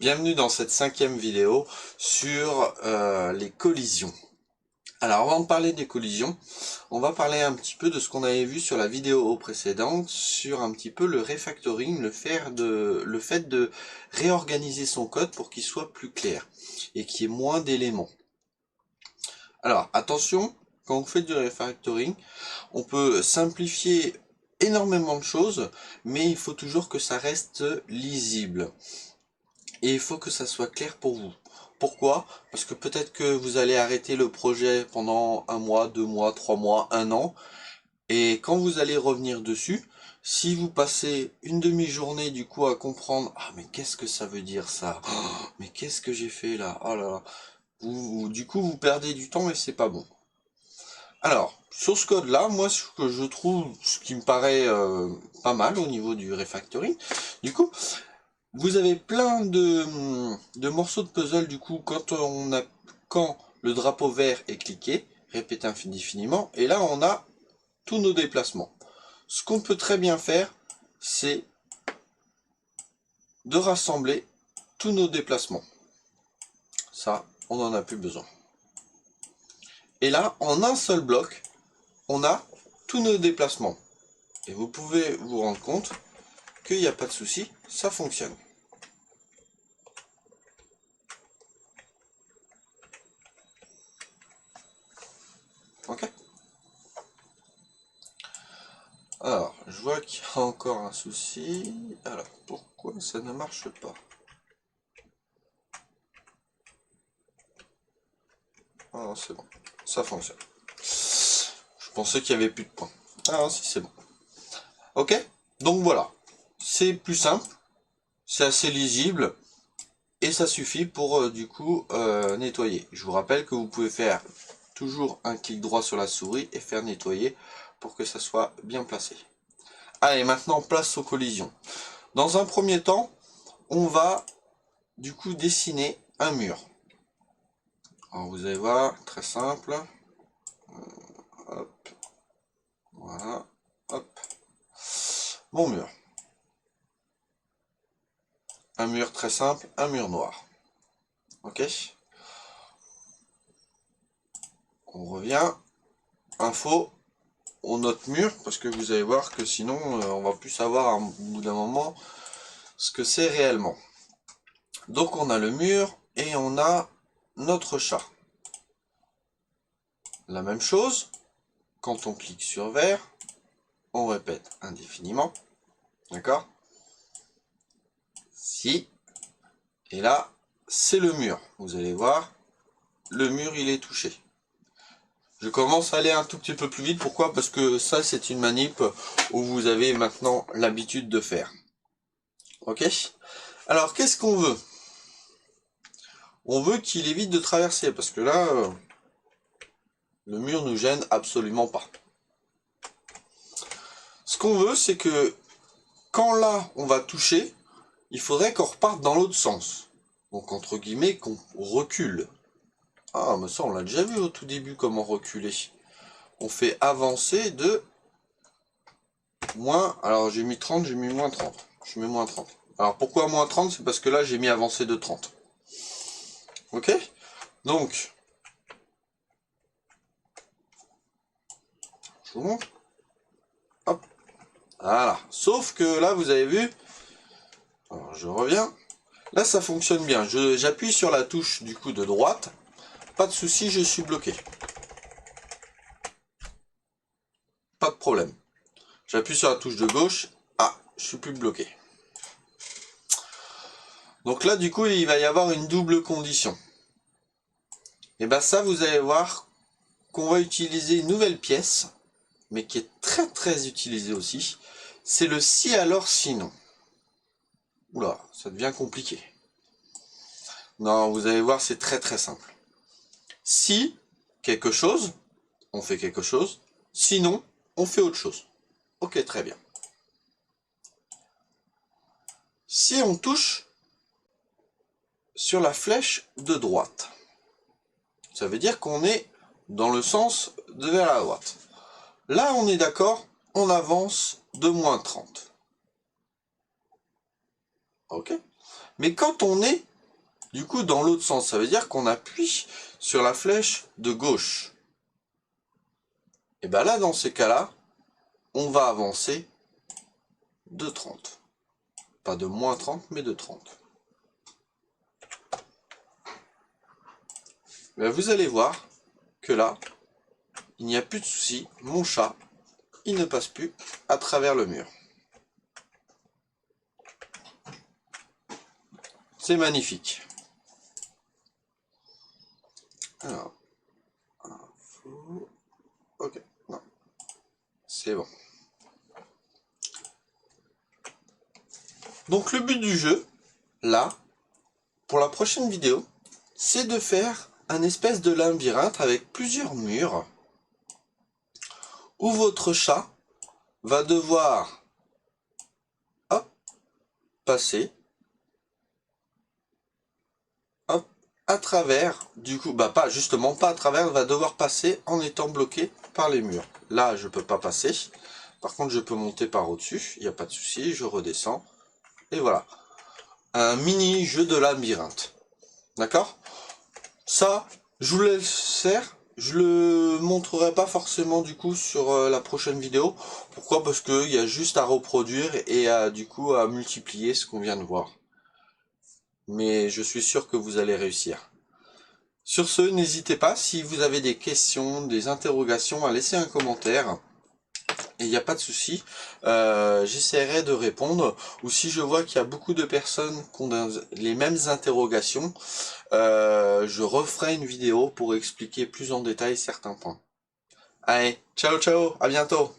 Bienvenue dans cette 5e vidéo sur les collisions. Alors avant de parler des collisions, on va parler un petit peu de ce qu'on avait vu sur la vidéo précédente, sur un petit peu le refactoring, le fait de réorganiser son code pour qu'il soit plus clair et qu'il y ait moins d'éléments. Alors attention, quand on fait du refactoring, on peut simplifier énormément de choses, mais il faut toujours que ça reste lisible. Et il faut que ça soit clair pour vous. Pourquoi? Parce que peut-être que vous allez arrêter le projet pendant 1 mois, 2 mois, 3 mois, 1 an. Et quand vous allez revenir dessus, si vous passez une demi-journée du coup à comprendre, ah mais qu'est-ce que ça veut dire ça? Oh, mais qu'est-ce que j'ai fait là? Oh là là. Du coup vous perdez du temps et c'est pas bon. Alors, sur ce code là, moi ce que je trouve, ce qui me paraît pas mal au niveau du refactoring, du coup, vous avez plein de morceaux de puzzle du coup quand le drapeau vert est cliqué, répétez indéfiniment, et là on a tous nos déplacements. Ce qu'on peut très bien faire, c'est de rassembler tous nos déplacements. Ça, on n'en a plus besoin. Et là, en un seul bloc, on a tous nos déplacements. Et vous pouvez vous rendre compte qu'il n'y a pas de souci, ça fonctionne. Ok? Alors, je vois qu'il y a encore un souci. Alors, pourquoi ça ne marche pas? Ah non, c'est bon. Ça fonctionne. Je pensais qu'il n'y avait plus de points. Ah non, si, c'est bon. Ok? Donc voilà. C'est plus simple. C'est assez lisible. Et ça suffit pour, du coup, nettoyer. Je vous rappelle que vous pouvez faire toujours un clic droit sur la souris et faire nettoyer pour que ça soit bien placé. Allez, maintenant, place aux collisions. Dans un premier temps, on va du coup dessiner un mur. Alors vous allez voir, très simple. Hop, voilà, hop. Mon mur. Un mur très simple, un mur noir. Ok. On revient. Info, on note mur, parce que vous allez voir que sinon, on va plus savoir au bout d'un moment ce que c'est réellement. Donc on a le mur et on a notre chat. La même chose, quand on clique sur vert, on répète indéfiniment. D'accord? Si. Et là, c'est le mur. Vous allez voir, le mur il est touché. Je commence à aller un tout petit peu plus vite. Pourquoi? Parce que ça, c'est une manip où vous avez maintenant l'habitude de faire. Ok? Alors, qu'est-ce qu'on veut? On veut qu'il évite de traverser, parce que là, le mur nous gêne absolument pas. Ce qu'on veut, c'est que quand là, on va toucher, il faudrait qu'on reparte dans l'autre sens. Donc, entre guillemets, qu'on recule. Ah, mais ça, on l'a déjà vu au tout début, comment reculer. On fait avancer de moins... Alors, j'ai mis 30, j'ai mis moins 30. Je mets moins 30. Alors, pourquoi moins 30? C'est parce que là, j'ai mis avancer de 30. Ok? Donc, je vous montre. Hop. Voilà. Sauf que là, vous avez vu... Alors, je reviens. Là, ça fonctionne bien. J'appuie sur la touche, du coup, de droite. Pas de souci, je suis bloqué. Pas de problème. J'appuie sur la touche de gauche. Ah, je suis plus bloqué. Donc là, du coup, il va y avoir une double condition. Et bien ça, vous allez voir qu'on va utiliser une nouvelle pièce, mais qui est très très utilisée aussi. C'est le si alors sinon. Oula, ça devient compliqué. Non, vous allez voir, c'est très très simple. Si quelque chose, on fait quelque chose. Sinon, on fait autre chose. Ok, très bien. Si on touche sur la flèche de droite, ça veut dire qu'on est dans le sens de vers la droite. Là, on est d'accord, on avance de moins 30. Ok. Mais quand on est Du coup, dans l'autre sens, ça veut dire qu'on appuie sur la flèche de gauche. Et bien là, dans ces cas-là, on va avancer de 30. Pas de moins 30, mais de 30. Ben, vous allez voir que là, il n'y a plus de souci. Mon chat, il ne passe plus à travers le mur. C'est magnifique. Alors, ok, non, c'est bon. Donc le but du jeu, là, pour la prochaine vidéo, c'est de faire un espèce de labyrinthe avec plusieurs murs où votre chat va devoir hop, passer hop, à travers, du coup, bah pas justement pas à travers, va devoir passer en étant bloqué par les murs. Là, je peux pas passer. Par contre, je peux monter par au-dessus, il n'y a pas de souci, je redescends. Et voilà. Un mini jeu de labyrinthe. D'accord? Ça, je vous laisse faire. Je le montrerai pas forcément du coup sur la prochaine vidéo. Pourquoi? Parce qu'il y a juste à reproduire et du coup à multiplier ce qu'on vient de voir. Mais je suis sûr que vous allez réussir. Sur ce, n'hésitez pas, si vous avez des questions, des interrogations, à laisser un commentaire. Et il n'y a pas de souci, j'essaierai de répondre. Ou si je vois qu'il y a beaucoup de personnes qui ont les mêmes interrogations, je referai une vidéo pour expliquer plus en détail certains points. Allez, ciao ciao, à bientôt.